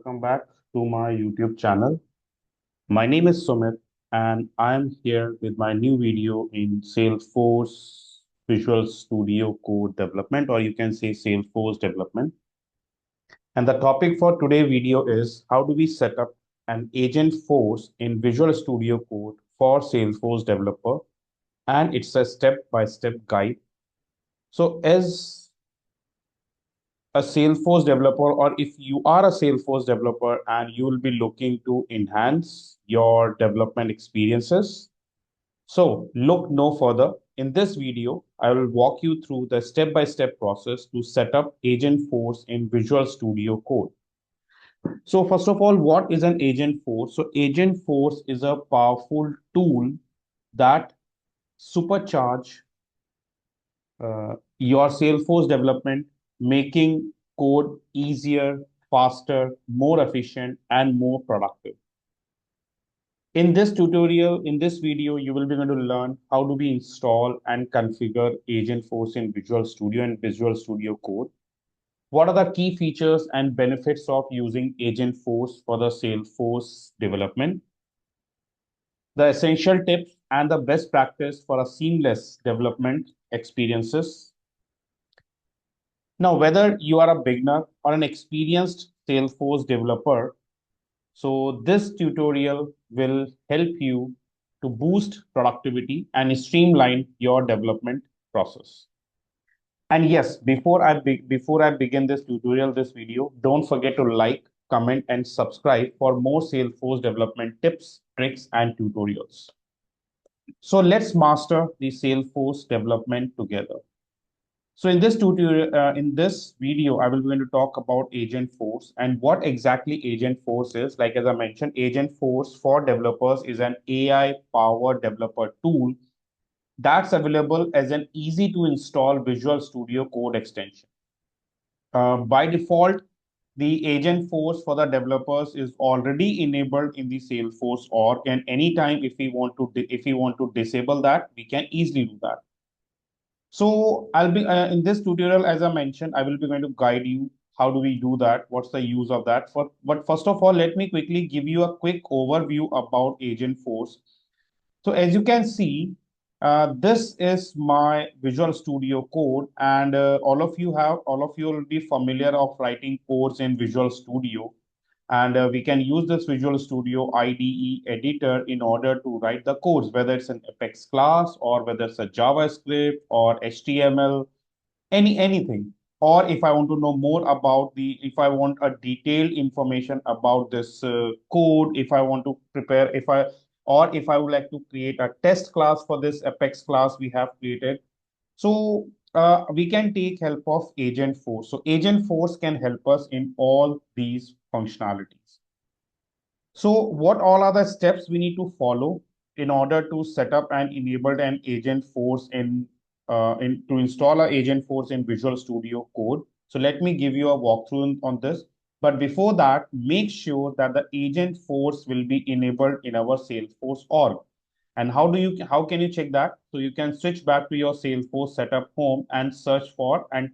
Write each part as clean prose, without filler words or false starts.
welcome back to my YouTube channel. My name is Sumit and I am here with my new video in Salesforce Visual Studio Code development, or you can say Salesforce development. And the topic for today's video is how do we set up an agent force in Visual Studio Code for Salesforce developer, and it's a step-by-step guide. So as a Salesforce developer, or if you are a Salesforce developer and you will be looking to enhance your development experiences, so look no further. In this video, I will walk you through the step-by-step process to set up Agentforce in Visual Studio Code. So first of all, what is an Agentforce? So Agentforce is a powerful tool that supercharge your Salesforce development, making code easier, faster, more efficient, and more productive. In this tutorial, in this video, you will be going to learn how do we install and configure Agentforce in Visual Studio and Visual Studio Code. What are the key features and benefits of using Agentforce for the Salesforce development? The essential tips and the best practice for a seamless development experiences. Now, whether you are a beginner or an experienced Salesforce developer, so this tutorial will help you to boost productivity and streamline your development process. And yes, before I begin this tutorial, this video, don't forget to like, comment, and subscribe for more Salesforce development tips, tricks, and tutorials. So let's master the Salesforce development together. So in this tutorial, in this video, I will be going to talk about Agentforce and what exactly Agentforce is. Like as I mentioned, Agentforce for developers is an AI-powered developer tool that's available as an easy to install Visual Studio Code extension. By default, the Agentforce for the developers is already enabled in the Salesforce org, and anytime if we want to disable that, we can easily do that. So I'll be in this tutorial, as I mentioned, I will be going to guide you how do we do that, what's the use of that. But first of all, let me quickly give you a quick overview about Agentforce. So as you can see, this is my Visual Studio Code, and all of you will be familiar of writing codes in Visual Studio. And we can use this Visual Studio IDE editor in order to write the codes, whether it's an Apex class or whether it's a JavaScript or HTML, anything. Or if I want to know more about if I want a detailed information about this code, if I want to prepare, if I would like to create a test class for this Apex class we have created. So we can take help of Agentforce. So Agentforce can help us in all these functionalities. So what all are the steps we need to follow in order to set up and enable an Agentforce to install an Agentforce in Visual Studio Code? So let me give you a walkthrough on this. But before that, make sure that the Agentforce will be enabled in our Salesforce org. And how can you check that? So you can switch back to your Salesforce setup home and search for and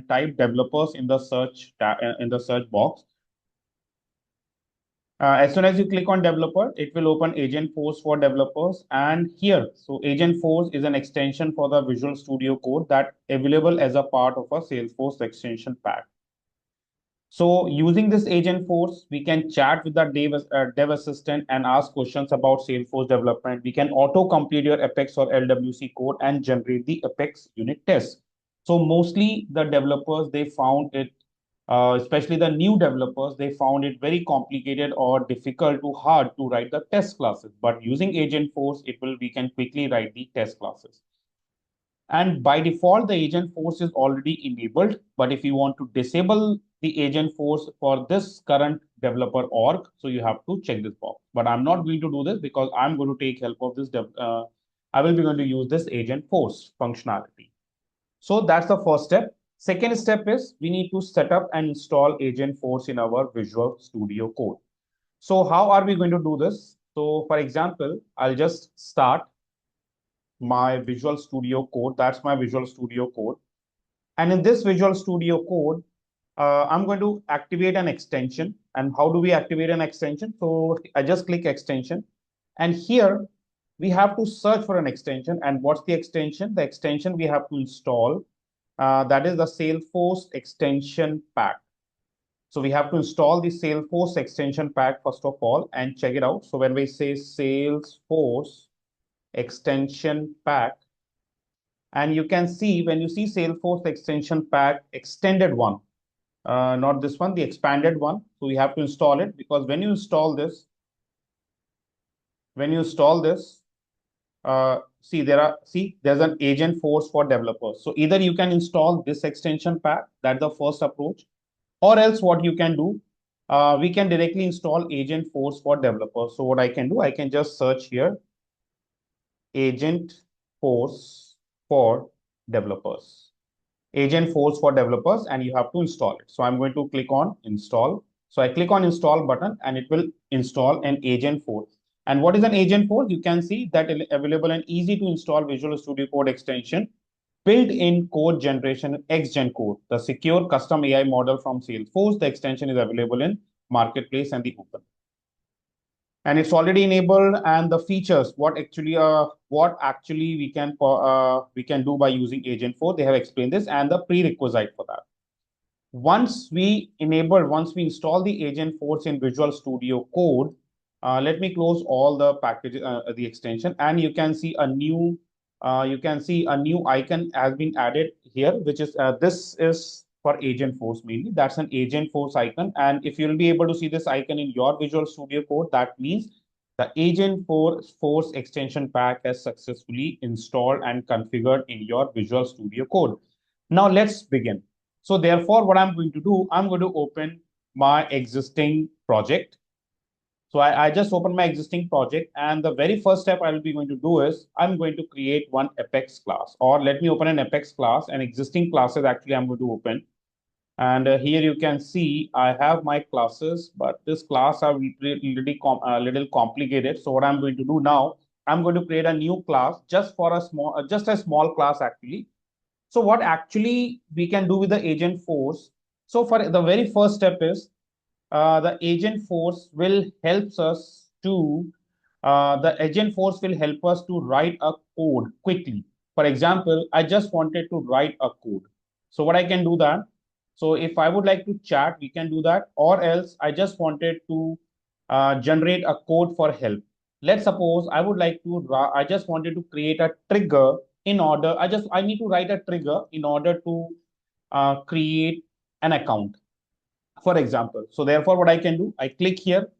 type developers in the search box. As soon as you click on developer, it will open Agentforce for developers. And here, so Agentforce is an extension for the Visual Studio Code that available as a part of a Salesforce extension pack. So using this Agentforce, we can chat with the dev assistant and ask questions about Salesforce development. We can auto-complete your Apex or LWC code and generate the Apex unit test. So mostly the developers, they found it, especially the new developers, they found it very complicated or difficult to hard to write the test classes. But using Agentforce, we can quickly write the test classes. And by default, the Agentforce is already enabled. But if you want to disable the Agentforce for this current developer org, so you have to check this box. But I'm not going to do this because I'm going to take help of this. I will be going to use this Agentforce functionality. So that's the first step. Second step is we need to set up and install Agentforce in our Visual Studio Code. So how are we going to do this? So for example, I'll just start my Visual Studio Code. That's my Visual Studio Code. And in this Visual Studio Code, I'm going to activate an extension. And how do we activate an extension? So I just click extension. And here we have to search for an extension. And what's the extension? The extension we have to install, that is the Salesforce extension pack. So we have to install the Salesforce extension pack first of all and check it out. So when we say Salesforce extension pack, and you can see when you see Salesforce extension pack extended one, not this one, the expanded one. So we have to install it, because when you install this, there's an Agentforce for developers. So either you can install this extension pack, that's the first approach, or else what you can do, we can directly install Agentforce for developers. So what I can do, I can just search here, Agentforce for developers. Agentforce for developers, and you have to install it. So I'm going to click on install. So I click on install button and it will install an Agentforce. And what is an Agentforce? You can see that available and easy to install Visual Studio Code extension, built-in code generation, XGen Code, the secure custom AI model from Salesforce. The extension is available in Marketplace and the Open. And it's already enabled. And the features, what actually we can do by using Agentforce, they have explained this, and the prerequisite for that. Once we install the Agentforce in Visual Studio Code, let me close all the packages, the extension, and you can see a new icon has been added here, which is this is for Agentforce mainly. That's an Agentforce icon, and if you'll be able to see this icon in your Visual Studio Code, that means the Agentforce extension pack has successfully installed and configured in your Visual Studio Code. Now let's begin. So therefore, what I'm going to do, I'm going to open my existing project. So I just opened my existing project, and the very first step I will be going to do is I'm going to create one Apex class, or let me open an Apex class. An existing classes actually I'm going to open. And here you can see I have my classes, but this class are little complicated. So what I'm going to do now, I'm going to create a new class just for just a small class actually. So what actually we can do with the Agentforce? So for the very first step is the Agentforce will helps us to write a code quickly. For example, I just wanted to write a code. So what I can do that. So if I would like to chat, we can do that, or else I just wanted to generate a code for help. Let's suppose I just wanted to create a trigger in order. I need to write a trigger in order to create an account, for example. So therefore, what I can do, I click here,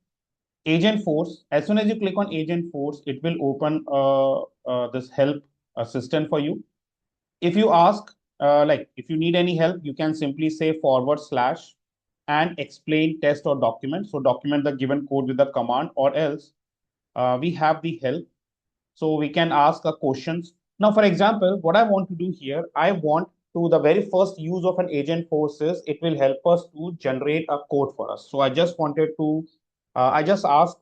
Agentforce. As soon as you click on Agentforce, it will open this help assistant for you. If you ask, if you need any help, you can simply say / and explain, test, or document. So document the given code with the command, or else we have the help. So we can ask a questions. Now, for example, what I want to do here, I want to the very first use of an Agentforce is it will help us to generate a code for us. So I just wanted to, I just ask,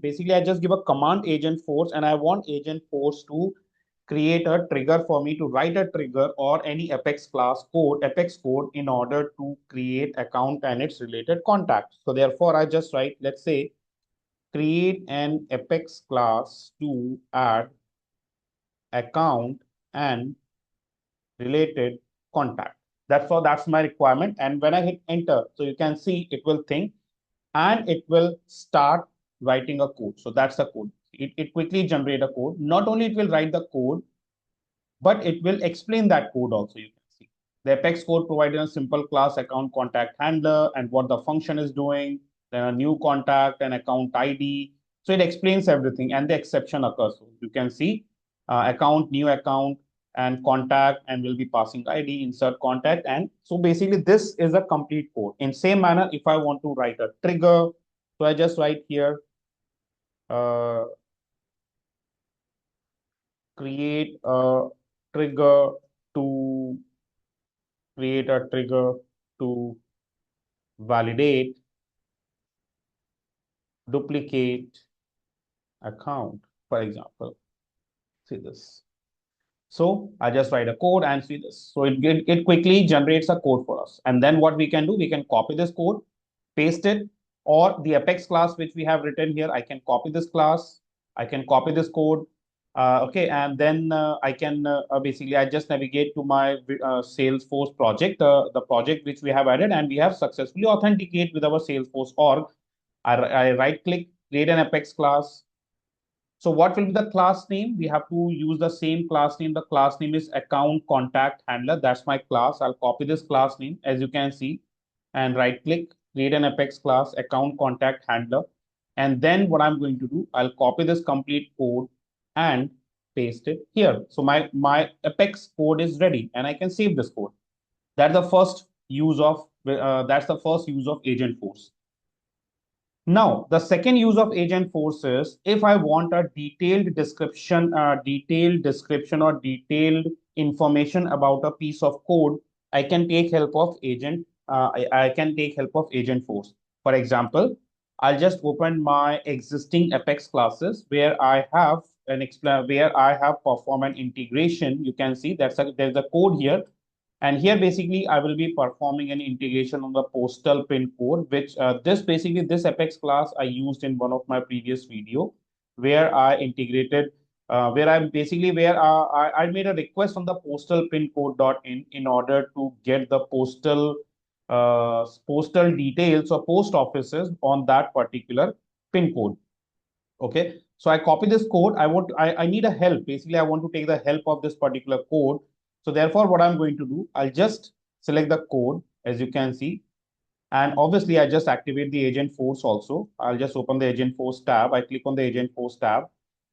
basically I just give a command Agentforce, and I want Agentforce to create a trigger for me to write a trigger or any Apex code in order to create account and its related contact. So therefore, I just write, let's say, create an Apex class to add account and related contact. That's my requirement. And when I hit enter, so you can see it will think and it will start writing a code. So that's the code. It quickly generate a code. Not only it will write the code, but it will explain that code also. You can see the Apex code provided a simple class account contact handler and what the function is doing, then a new contact and account ID. So it explains everything, and the exception occurs. So you can see account, new account, and contact, and we'll be passing ID, insert contact. And so basically this is a complete code. In same manner, if I want to write a trigger, so I just write here, uh, create a trigger to create a trigger to validate duplicate account, for example. See this. So I just write a code and see this. So it quickly generates a code for us. And then what we can do, we can copy this code, paste it, or the Apex class which we have written here, I can copy this class, I can copy this code. Okay, and then I can basically I just navigate to my Salesforce project, the project which we have added, and we have successfully authenticate with our Salesforce org. I right click, create an Apex class. So what will be the class name? We have to use the same class name. The class name is account contact handler. That's my class. I'll copy this class name as you can see and right click, create an Apex class, account contact handler. And then what I'm going to do, I'll copy this complete code and paste it here. So my Apex code is ready and I can save this code. That's the first use of Agentforce. Now, the second use of Agentforce is if I want a detailed description or detailed information about a piece of code, I can take help of I can take help of Agentforce. For example, I'll just open my existing Apex classes where I have where I have perform an integration. You can see there's a code here, and here basically I will be performing an integration on the postal pin code, which this Apex class I used in one of my previous video where I integrated, where I'm basically where I made a request on the postal pin code.in order to get the postal details or post offices on that particular pin code. Okay, so I copy this code. I need a help. Basically, I want to take the help of this particular code. So therefore, what I'm going to do, I'll just select the code as you can see. And obviously, I just activate the Agentforce also. I'll just open the Agentforce tab. I click on the Agentforce tab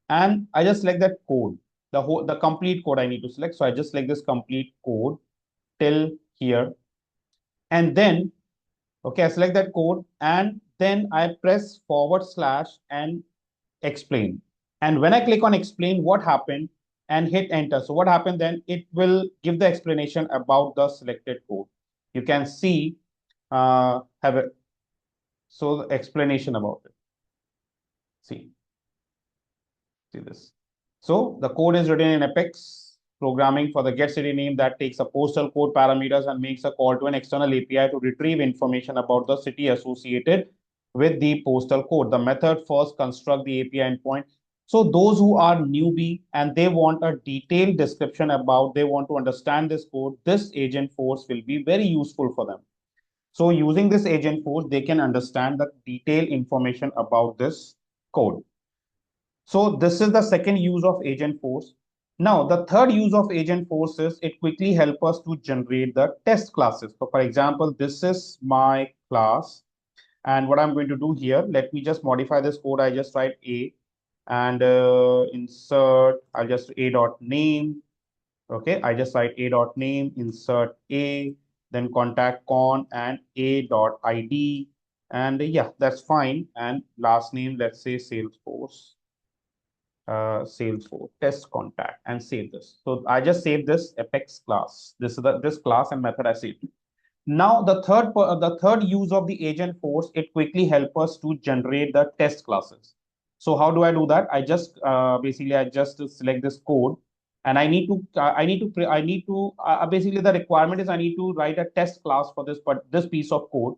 and I just select that code, the complete code I need to select. So I just select this complete code till here. And then, okay, I select that code and then I press / and explain. And when I click on explain, what happened and hit enter. So what happened then, it will give the explanation about the selected code. You can see, have it. So the explanation about it. See this. So the code is written in Apex programming for the get city name that takes a postal code parameters and makes a call to an external API to retrieve information about the city associated with the postal code. The method first construct the API endpoint. So those who are newbie and they want a detailed description about, they want to understand this code, this Agentforce will be very useful for them. So using this Agentforce, they can understand the detailed information about this code. So this is the second use of Agentforce. Now, the third use of Agentforce is it quickly helps us to generate the test classes. So for example, this is my class. And what I'm going to do here, let me just modify this code. I just write A and insert, I'll just A dot name. Okay, I just write A dot name, insert A, then contact con and A dot ID. And yeah, that's fine. And last name, let's say Salesforce. Salesforce test contact and save this. So I just saved this Apex class. This is this class and method I saved. Now the third use of the Agentforce, it quickly helps us to generate the test classes. So how do I do that? I just basically I just select this code and basically the requirement is I need to write a test class for this piece of code.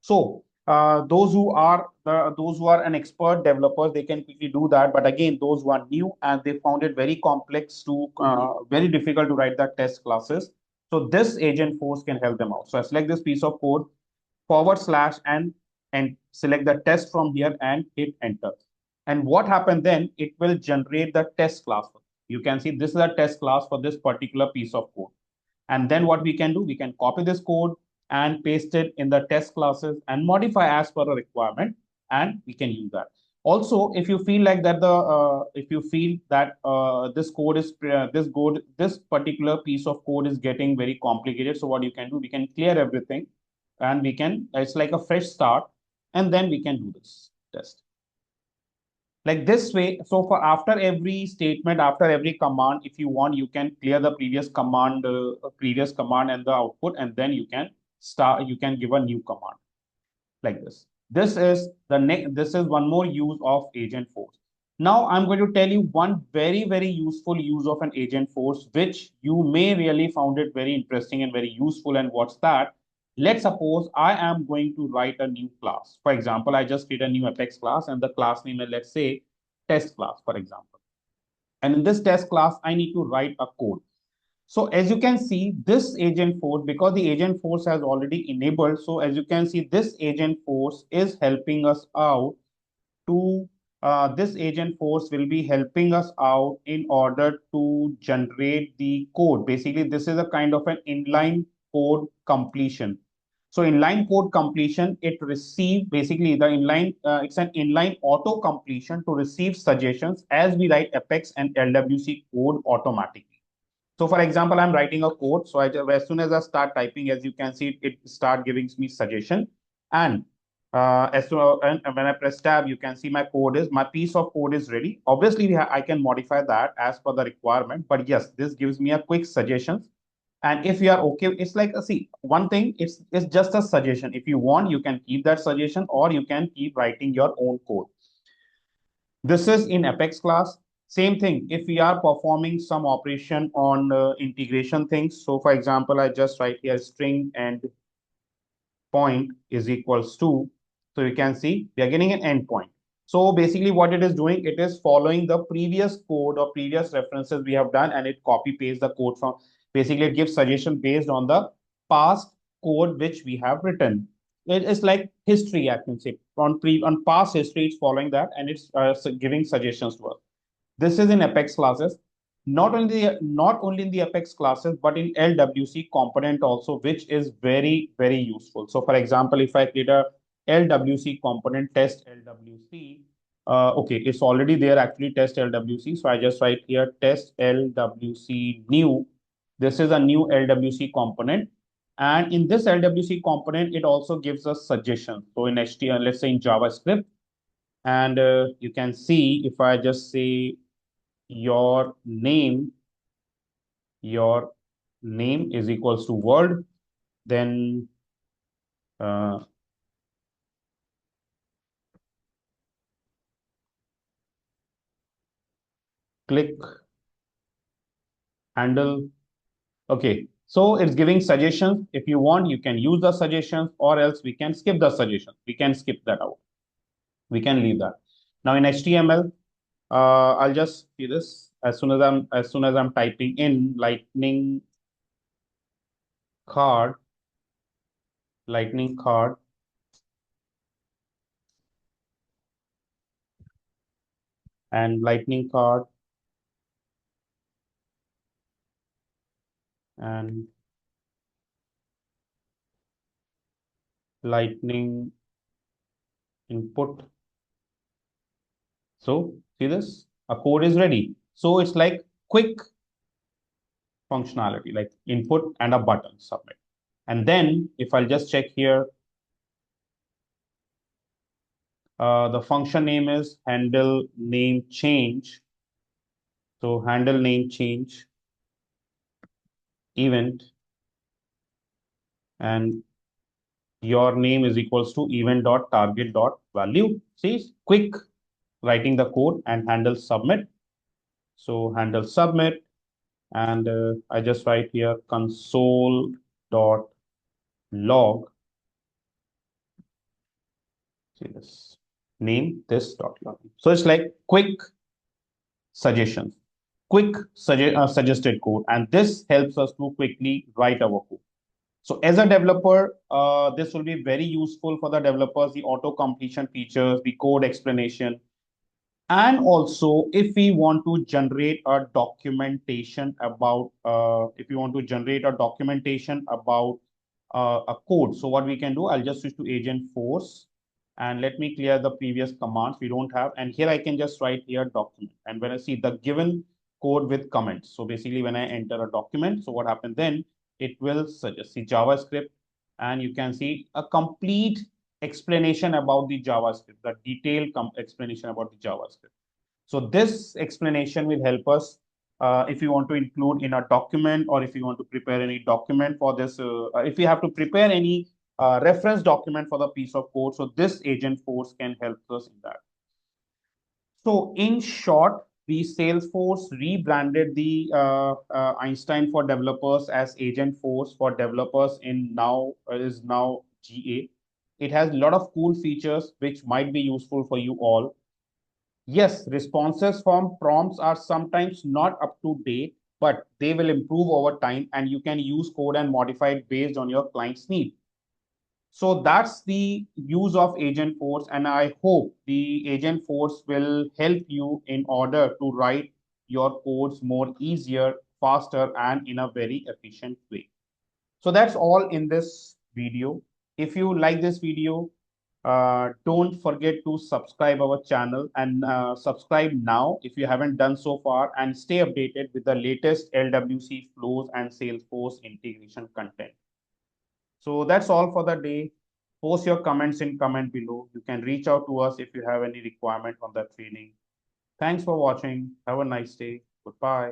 So those who are an expert developers, they can quickly do that. But again, those who are new and they found it very complex to very difficult to write the test classes. So this Agentforce can help them out. So I select this piece of code / and select the test from here and hit enter. And what happened then? It will generate the test class. You can see this is a test class for this particular piece of code. And then what we can do, we can copy this code and paste it in the test classes and modify as per the requirement, and we can use that. Also, if you feel like that this particular piece of code is getting very complicated, so what you can do, we can clear everything and it's like a fresh start, and then we can do this test like this way. So for after every statement, after every command, if you want, you can clear the previous command and the output, and then you can give a new command like this. This is one more use of Agentforce. Now I'm going to tell you one very useful use of an Agentforce, which you may really found it very interesting and very useful. And what's that? Let's suppose I am going to write a new class. For example, I just create a new Apex class and the class name is, let's say, test class, for example. And in this test class, I need to write a code. So as you can see, this Agentforce, because the Agentforce has already enabled, so as you can see, this Agentforce is helping us out to this Agentforce will be helping us out in order to generate the code. Basically, this is a kind of an inline code completion. So inline code completion, it receive basically the inline, it's an inline auto completion to receive suggestions as we write Apex and LWC code automatically. So for example, I'm writing a code. So as soon as I start typing, as you can see, it start giving me suggestion. And and when I press tab, you can see my piece of code is ready. Obviously, I can modify that as per the requirement. But yes, this gives me a quick suggestions. And if you are okay, it's like, see, one thing, it's just a suggestion. If you want, you can keep that suggestion or you can keep writing your own code. This is in Apex class. Same thing, if we are performing some operation on integration things. So for example, I just write here string and point is equals to, so you can see we are getting an endpoint. So basically what it is doing, it is following the previous code or previous references we have done and it copy paste the code from, basically it gives suggestion based on the past code which we have written. It is like history, I can say. On past history, it's following that and it's giving suggestions to us. This is in Apex classes. Not only in the Apex classes, but in LWC component also, which is very useful. So for example, if I create a LWC component test LWC, okay, it's already there actually test LWC. So I just write here test LWC new. This is a new LWC component. And in this LWC component, it also gives us suggestions. So in HTML, let's say in JavaScript, and you can see if I just say your name your name is equals to world, then uh, click handle. Okay, so it's giving suggestions. If you want, you can use the suggestions, or else we can skip the suggestion. We can skip that out. We can leave that. Now in HTML, I'll just see this as soon as I'm typing in card lightning card and lightning card and lightning input. So see this, a code is ready. So it's like quick functionality, like input and a button submit. And then if I'll just check here, the function name is handle name change. So handle name change event, and your name is equals to event dot target dot value. See, quick writing the code and handle submit. So handle submit, and I just write here console dot log. See this, name this dot log. So it's like quick suggestions, suggested code, and this helps us to quickly write our code. So as a developer, this will be very useful for the developers, the auto completion features, the code explanation. And also, if we want to generate a documentation about, a code, so what we can do, I'll just switch to Agentforce, and let me clear the previous commands we don't have. And here I can just write here document. And when I see the given code with comments, so basically when I enter a document, so what happens then, it will suggest see JavaScript, and you can see a complete explanation about the JavaScript, the detailed explanation about the JavaScript. So this explanation will help us if you want to include in a document, or if you want to prepare any document for this, if you have to prepare any reference document for the piece of code. So this Agentforce can help us in that. So in short, the Salesforce rebranded the Einstein for developers as Agentforce for developers in now is now GA. It has a lot of cool features which might be useful for you all. Yes, responses from prompts are sometimes not up to date, but they will improve over time and you can use code and modify it based on your client's need. So that's the use of Agentforce, and I hope the Agentforce will help you in order to write your codes more easier, faster, and in a very efficient way. So that's all in this video. If you like this video, don't forget to subscribe our channel and subscribe now if you haven't done so far, and stay updated with the latest LWC flows and Salesforce integration content. So that's all for the day. Post your comments in comment below. You can reach out to us if you have any requirement on that training. Thanks for watching. Have a nice day. Goodbye.